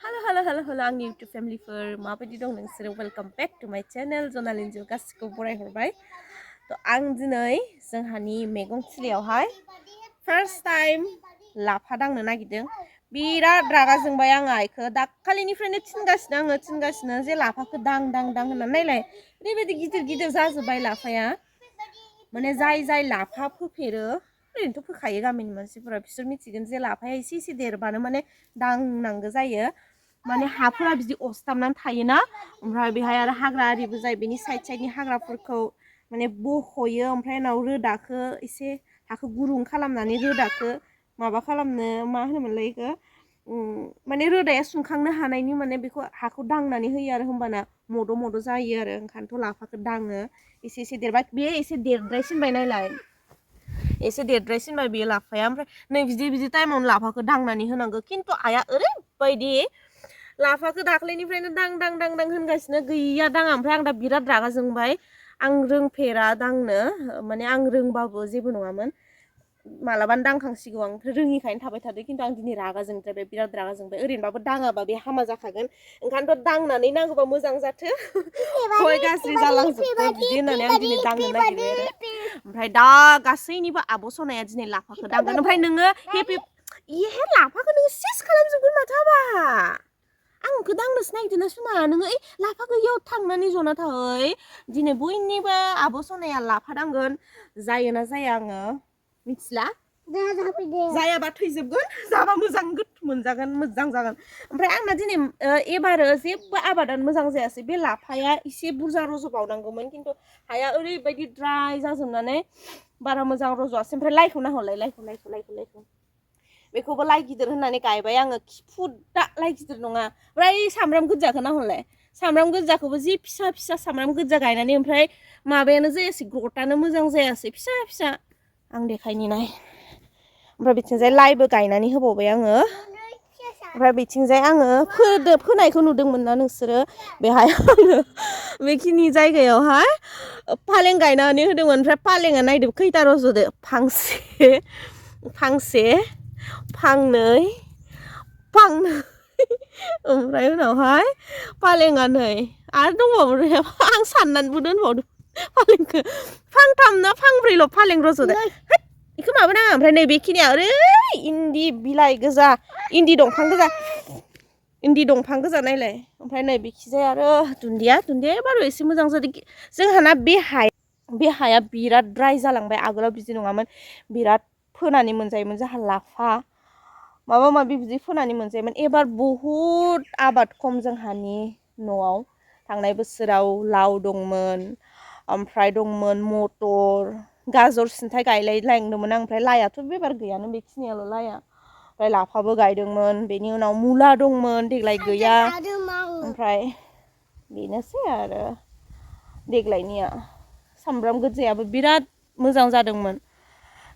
Hello आंनि YouTube फेमिलिफोर माबायदि दं नोंसोरो वेलकाम बेक टु माय चेनेल जनालिन्जु गासिखौ बरायहरबाय आं दिनै जोंहानि मैगं थिलियावहाय फार्स्ट टाइम लाफा दांनो नागिरदों बिराद रागा जोंबाय आं आइखौ दाखालिनिफ्रायनो थिनगासिनो जे लाफाखौ दां होननानै नायलाय ओरैबायदि गिदिर गिदिर जाजोब्बाय लाफाया माने जाय लाफा फोफेरो ओरैनोथ' फोखायो गामिनि मानसिफोरा बिसोर मिथिगोन जे लाफाया एसे देरबानो माने दांनांगौ जायो माने हाफोरा बिदि अस्थाबनानै थायोना ओमफ्राय बेहाय आरो हाग्रा आरिबो जायो बेनि साइडनि हाग्राफोरखौ माने बख'यो ओमफ्राय उनाव रोदाखौ एसे हाखौ गुरुं खालामनानै रोदाखौ माबा खालामनो मा होनोमोनलाय बेखौ माने रोदाया सुंखांनो हानायनि माने बेखौ हाखौ दांनानै होयो आरो होमबाना मद' जायो आरो ओंखायनोथ' लाफाखौ दाङो एसे देरबाय बे एसे देरद्रायसिनबाय नायलाय एसे देरद्रायसिनबाय बेयो लाफाया ओमफ्राय नै बिदि टाइमावनो लाफाखौ दांनानै होनांगौ खिन्थु आइया ओरैबायदि लाफाखौ दाख्लैनिफ्रायनो दां होनगासिनो गैया दाङा ओमफ्राय आं दा बिराद रागा जोंबाय आं रोंफेरा दांनो माने आं रोंबाबो जेबो नङामोन मालाबानो दांखांसिगौ आं रोङिखायनो थाबाय थादों खिन्थु आं दिनै रागा जोंद्रायबाय बिराद रागा जोंबाय ओरैनोबाबो दाङाबा बे हामा जाखागोन ओंखायनोथ' दांनानै नांगौबा मोजां जाथो गय गाज्रि जालांजोबथो बिदि होननानै आं दिनै दांनो नागिरबाय आरो ओमफ्राय दा गासैनिबो आब' सनाया दिनै लाफाखौ दांगोन ओमफ्राय नोङो इहे लाफाखौ नोङो सेस खालामजोबगोन माथो हाबा आंखौ दांनोसो नागिरदों ना सुमा नोङो लाफाखौ इयाव थांनानै जना थाहै दिनै बयनिबो आब' सनाया लाफा दांगोन जायोना जाया आङो मिथिला जायाबा थैजोबगोन जाबा मोजां मोनजागोन मोजां जागोन ओमफ्राय आंना दिनै एबारो जेबो आबादानो मोजां जायासै बे लाफाया एसे बुरजा रज'बावनांगौमोन खिन्थु हाया ओरैबायदि ड्राय जाजोबनानै बारा मोजां रज'आसै ओमफ्राय लाइखौ नाहरलाय लाइखौ बेखौबो लाइ गिदिर होननानै गायबाय आङो खिफुदा लाइ गिदिर नङा ओमफ्राय सामब्राम गोजाखौ नाहरलाय सामब्राम गोजाखौबो जि फिसा सामब्राम गोजा गायनानै ओमफ्राय माबायानो जायासै ग्रथानो मोजां जायासै फिसा आं देखायनि नाय ओमफ्राय बिथिंजाय लाइबो गायनानै होबावबाय आङो ओमफ्राय बिथिंजाय आङो फोनायखौ नुदोंमोन ना नोंसोरो बेहाय आङो बेखिनि जायगायावहाय फालें गायनानै होदोंमोन ओमफ्राय फालेंआ नायदो खैथा रज'दो फांसे फांनै ओमफ्राय उनावहाय फालेंआ नै आरो दंबावो आं साननानैबो दोनबावदों फालेंखौ फांथाम ना फांब्रैल' फालें रज'दो बेखौ माबा नाङा ओमफ्राय नै बेखिनिया ओरै इन्दि बिलाइ गोजा इन्दि दंफां गोजा नायलाय ओमफ्राय नै बेखिजाय आरो दुन्दिया बाru एसे मोजां जादों जोंहाना बे हाया बिराद ड्राय जालांबाय आगोलाव बिदि नङामोन बिराद फोनानै मोनजायोमोन जोंहा लाफा माबा माबि बिदि फोनानै मोनजायोमोन एबार बहुद आबाद खम जोंहानि न'आव थांनाय बोसोराव लाव दंमोन ओमफ्राय दंमोन मटर गाजर सिन्थाय गायलायलांदोंमोन आं ओमफ्राय लाइआथ' बेबार गैयानो बेखिनियाल' लाइआ ओमफ्राय लाफाबो गायदोंमोन बेनि उनाव मुला दंमोन देग्लाय गैया ओमफ्राय बेनोसै आरो देग्लायनिया सामब्राम गोजायाबो बिराद मोजां जादोंमोन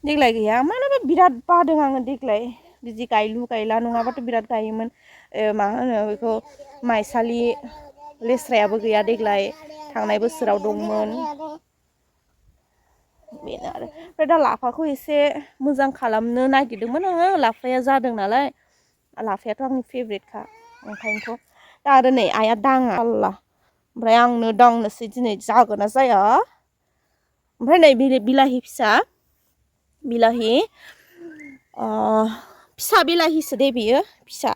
देग्लाय गैया मानोबा बिराद बादों आङो देग्लाय बिदि गायलु गायला नङाबाथ' बिराद गायोमोन मा होनो बेखौ माइसालि लेस्रायाबो गैया देग्लाय थांनाय बोसोराव दंमोन बेनो आरो ओमफ्राय दा लाफाखौ एसे मोजां खालामनो नागिरदोंमोन आङो लाफाया जादों नालाय लाफायाथ' आंनि फेभरेटखा ओंखायनोथ' दा आरो नै आइया दाङा आल्ला ओमफ्राय आंनो दांनोसै दिनै जागोन ना जाया ओमफ्राय नै बिलाहि फिसा बिलाहिसो दे बेयो फिसा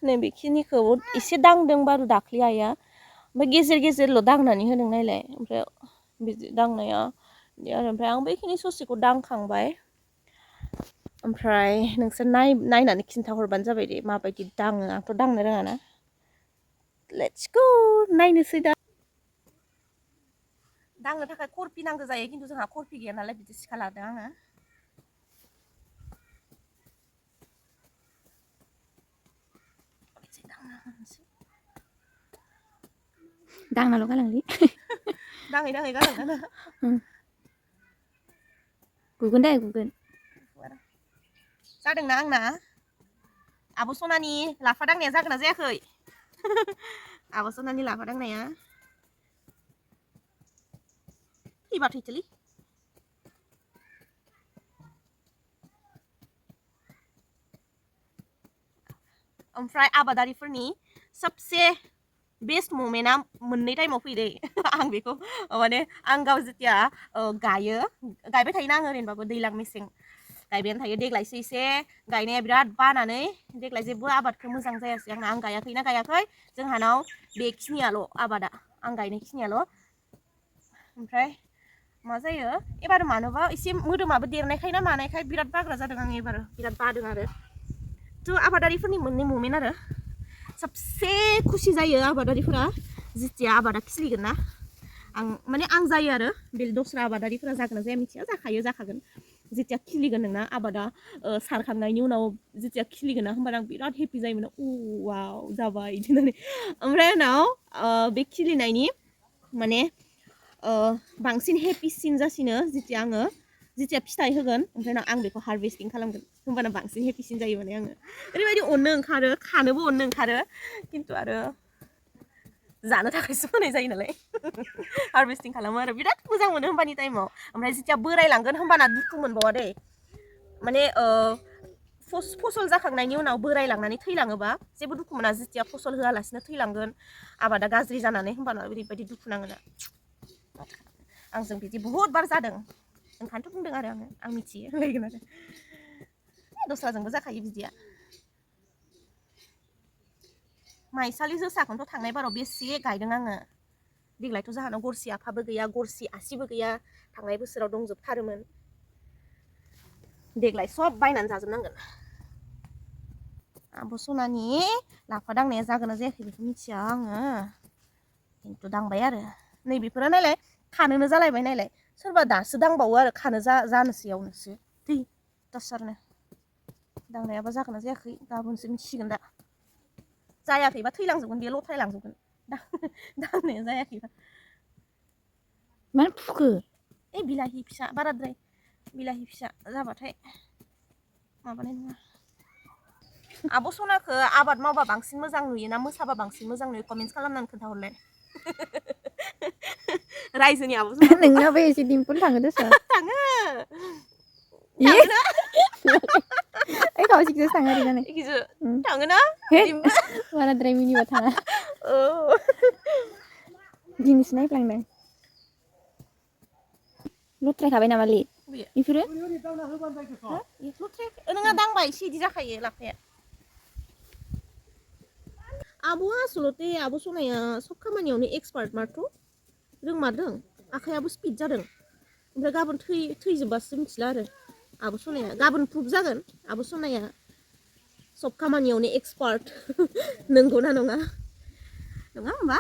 नै बेखिनिखौ एसे दांदों बारु दाख्लै आइया ओमफ्राय गेजेरल' दांनानै होदों नायलाय ओमफ्राय बिदि दांनाया बिदि आरो ओमफ्राय आं बैखिनि ससेखौ दांखांबाय ओमफ्राय नोंसोर नायनानै खिन्थाहरबानो जाबाय दे माबायदि दाङो आंथ' दांनो रोङाना लेट्स गो नायनोसै दा दांनो थाखाय खरपि नांगौ जायो खिन्थु जोंहा खरपि गैया नालाय बिदि सिखा लादों आङो दांनाल' गालांलै दाङै गालांगोन गुगोन दे गुगोन जादोंना आंना आब' सनानि लाफा दांनाया जागोन ना जायाखै आब' सनानि लाफा दांनाया थैबा थैथोलै ओमफ्राय आबादारिफोरनि सबसे बेस्ट मोमेन्टआ मोननै टाइमाव फैदो आं बेखौ माने आं गाव जेथिया गायो गायबाय थायोना आं ओरैनोबाबो दैज्लां मेसें गायबायानो थायो देग्लायसो एसे गायनाया बिराद बानानै देग्लाय जेबो आबादखौ मोजां जायासै आंना आं गायाखैना गायाखै जोंहानाव बेखिनियाल' आबादा आं गायनायखिनियाल' ओमफ्राय मा जायो एबार मानोबा एसे मोदोमाबो देरनायखाय ना मानायखाय बिराद बाग्रा जादों आं एबार बिराद बादों आरो थ' आबादारिफोरनि मोननै मोमेन्ट आरो सबसे खुसि जायो आबादारिफोरा जेथिया आबादा खिलिगोन ना आं माने आं जायो आरो बे दस्रा आबादारिफोरा जागोन ना जाया मिथिया जाखागोन जेथिया खिलिगोन नोंना आबादा सारखांनायनि उनाव जेथिया खिलिगोन ना होमबा आं बिराद हेपि जायोमोन वाव जाबाय बिदि होननानै ओमफ्राय उनाव बे खिलिनायनि माने बांसिन हेपिसिन जासिनो जेथिया आङो जेथिया फिथाइ होगोन ओमफ्राय आं बेखौ हारभेस्टिं खालामगोन होमबाना बांसिन हेपिसिन जायो माने आङो ओरैबायदि अननो ओंखारो खानोबो अननो ओंखारो खिन्थु आरो जानो थाखायसो फोनाय जायो नालाय हारभेस्टिं खालामो आरो बिराद मोजां मोनो होमबानि टाइमाव ओमफ्राय जेथिया बोरायलांगोन होमबाना दुखु मोनबावा दे माने फसल जाखांनायनि उनाव बोरायलांनानै थैलाङोबा जेबो दुखु मोना जेथिया फसल होआलासिनो थैलांगोन आबादा गाज्रि जानानै होमबाना ओरैबायदि दुखु नाङोना आंजों बिदि बहुद बार जादों ओंखायनोथ' बुंदों आरो आं मिथियो होनलायगोन आरो दस्राजोंबो जाखायो बिदिया माइसालि जोसाखौनोथ' थांनाय बाराव बेसे गायदों आङो देग्लायथ' जाहानाव गरसि आफाबो गैया गरसि आसिबो गैया थांनाय बोसोराव दंजोबथारोमोन देग्लाय सब बायनानै जाजोबनांगोन आब' सनानि लाफा दांनाया जागोन ना जायाखै बेखौ मिथिया आङो खिन्थु दांबाय आरो नैबेफोरो नायलाय खानोनो जालायबाय नायलाय सोरबा दासो दांबावो आरो खानो जानोसैयावनोसो दै दासारनो दांनायाबा जागोन ना जायाखै गाबोनसो मिथिसिगोन दा जायाखैबा थैलांजोबगोन बे लथायलांजोबगोन दांनाया जायाखैबा मानो फुखो बिलाहि फिसा बाराद्राय बिलाहि फिसा जाबाथाय माबानाय नङा आब' सनाखौ आबाद मावबा बांसिन मोजां नुयोना मोसाबा बांसिन मोजां नुयो कमेन्ट्स खालामनानै खोन्थाहरलाय रायजोनि आब' सनाखौ नोंनाबो एसे डिम्पल थाङो दस' थाङो ओइ खावसेखौसो थाङो ओरैनो इखिसो थाङोना बाराद्राय मिनिबा थाङा दिनैसो नायफ्लांदों लथ्रायखाबाय नामालै बेफोरो नोंहा दांबा एसे इदि जाखायो लाफाया आब'आ आसलते आब' सनाया सब खामानियावनो एक्सपार्ट मारथ' रोंमारदों आखायाबो स्पिड जादों ओमफ्राय गाबोन थैजोबबासो मिथिला आरो आब' सनाया गाबोन प्रुफ जागोन आब' सनाया सब खामानियावनो एक्सपार्ट नंगौना नङा नङा होमबा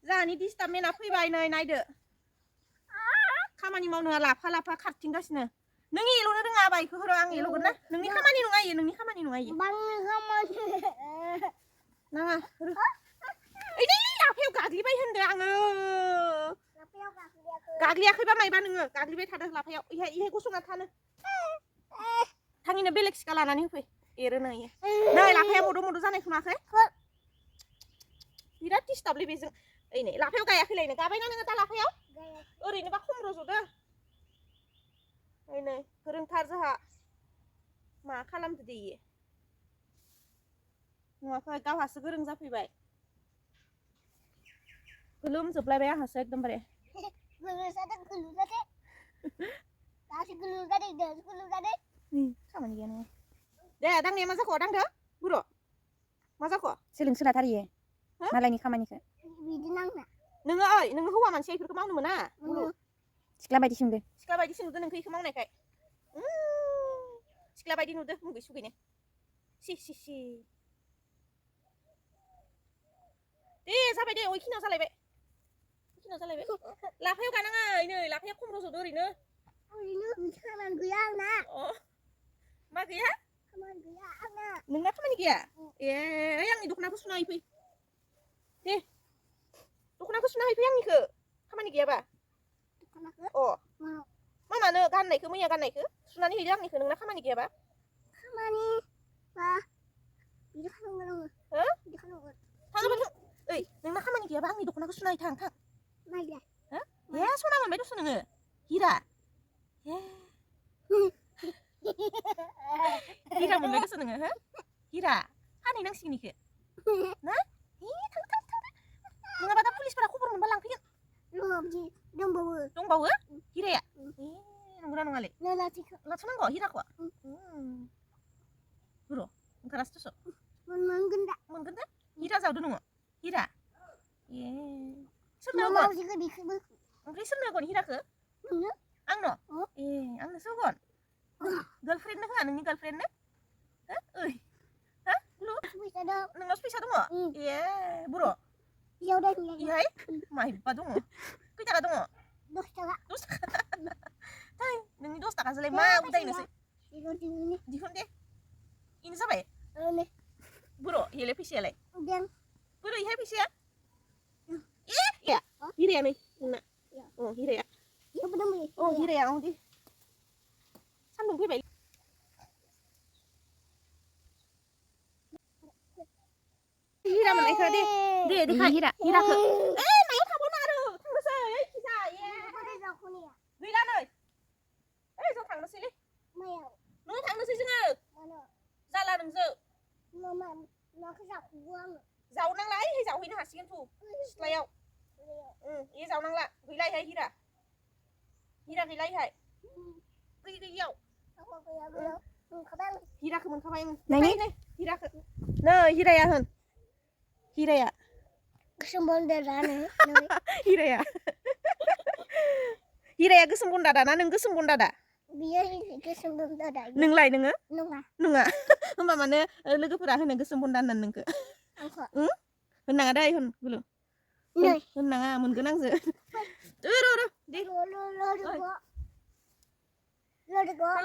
जोंहानि डिस्टार्बमेन्टआ फैबाय नै नायदो खामानि मावनो लाफा लाफा खारथिंगासिनो नों एल'नो रोङा बाइकखौ हर आं एल'गोन ना नोंनि खामानि नङा इयो नोंनि खामानि नङा इयो नाङा ओइ नै लाफायाव गाग्लिबाय होनदो आङो गाग्लियाखैबा मायबा नोङो गाग्लिबाय थादों लाफायाव इहाय गसंना थानो थाङिनो बेलेग सिखा लानानै होफै एरोनो इयो नै लाफाया मद' जानायखौ नुवाखै बिराद डिस्टार्बलै बेजों ओइ नै लाफायाव गायाखैलायनो गाबायना नोङो दा लाफायाव ओरैनोबा खम रज'दो ओइ नै गोरोंथार जोंहा मा खालामदो दे इयो नुवाखै गावहासो गोरों जाफैबाय गोलोमजोबलायबाय आंहासो एकदमबारे खामानि गैया नोङो दे दांनाया मा जाखो दांदो गुर' मा जाखो सोलोंसोलाथारियो मालायनि खामानिखौ बिदि नांना नोङो ओइ नोङो हौवा मानसिया बेफोरखौ मावनो मोना सिख्ला बायदि सोंदो नोंखौ बेखौ मावनायखाय सिख्ला बायदि नुदो मुगै सुगैनो सि दे जाबाय दे ओइखिनियाव जालायबाय लाफायाव गानाङा नै लाफाया खम रज'दो ओरैनो खामानि गैया आंना मा गैया खामानि गैया आंना नोंना खामानि गैया ए ओइ आंनि दख'नाखौ सुना हैफै दे दख'नाखौ सुना हैफै आंनिखौ खामानि गैयाबा दख'नाखौ मा मानो गाननायखौ मैया गाननायखौ सुनानै हैदो आंनिखौ नोंना खामानि गैयाबा खामानि बा बिदि खालामगोन आङो बिदि खालामगोन थाङाबा थां ओइ नोंना खामानि गैयाबा आंनि दख'नाखौ सुना है थां नायलाय सना मोनबाय दस' नोङो हिरा हिरा मोनबाय गोसो नोङो हो हिरा फानहैनांसिगोन इखो ना नङाबा दा पुलिसफोरा खबर मोनबा लांफैगोन दंबावो हिराया नंगौना नङालै लाथ'नांगौ हिराखौ र' ओंखारासोथ' मोनगोन दा हिरा जावदो नोङो हिरा सोरनो होगोन ओमफ्राय सोरनो होगोन हिराखौ आंनो आंनोसो होगोन गार्लफ्रेन्डनो होआ नोंनि गार्लफ्रेन्डनो ओइ नोंनावसो फैसा दङ बर' इहाय माइबा दङ खै थाखा दङ 10 थाखा थै नोंनि 10 थाखाजोंलाय मा उदायनोसै दिहुन दे इनो जाबाय बर' इयालाय फैसायालाय बर' इहाय फैसाया हिराया नै नोंना हिराया हिराया दे सान्दुं फैबाय हिरा मोननायखौ दे देखाय हिराखौ मायाव थांबावनो आरो थांनोसै फैसा गैला नै जों थांनोसैलै नों थांनोसै जोङो जाला नोंजो जावनांला जावहैनो हासिगोन थु सिथ्लायाव जावनांला गैला इहाय हिरा गैला इहाय गैयियाव हिराखौ मोनखाबाय हिराखौ नै हिराया होन हिराया गोसोम बन्दा दानो हिराया गोसोम बन्दा दाना नों गोसोम बन्दा दा बियो गोसोम बन्दा दा नोंलाय नोङो नङा होमबा माने लोगोफोरा होनो गोसोम बन्दा होननानै नोंखौ होननाङा दै होन होननाङा मोनगोन आंजो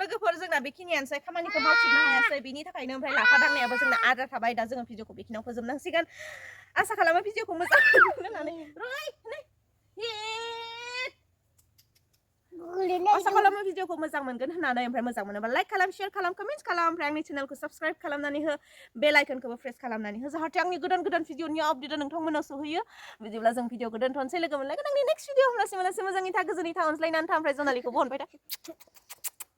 लोगोफोर जोंना बेखिनियानोसै खामानिखौ मावफिननो हायासै बेनि थाखायनो ओमफ्राय लाफा दांनायाबो जोंना आद्रा थाबाय दा जोङो भिडिअखौ बेखिनियाव फोजोबनांसिगोन आसा खालामो भिडिअखौ मोजां होननानै आसा खालामो भिडिअखौ मोजां मोनगोन होननानै ओमफ्राय मोजां मोनोबा लाइक खालाम शेयार खालाम कमेन्ट खालाम ओमफ्राय आंनि चेनेलखौ साबस्क्राइब खालामनानै हो बेल आइकनखौबो प्रेस खालामनानै हो जाहाथे आंनि गोदान भिडिअनि आपडेटआ नोंथांमोनाव सहैयो बिदिब्ला जों भिडिअखौ दोनथ'नोसै लोगो मोनलायगोन आंनि नेक्स्ट भिडिअ होमब्लासिम मोजाङै था गोजोनै था अनज्लायनानै था ओमफ्राय जनालिखौबो अनबाय था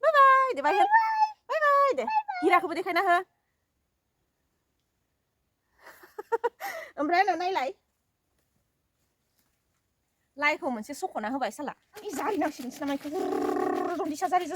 बाय दे बाय दे हिराखौबो देखायना हो ओमफ्राय उनाव नायलाय लाइखौ मोनसे सख'ना होबाय साला जारिनांसिगोनसो नामा इखौ रन्दिसा जारि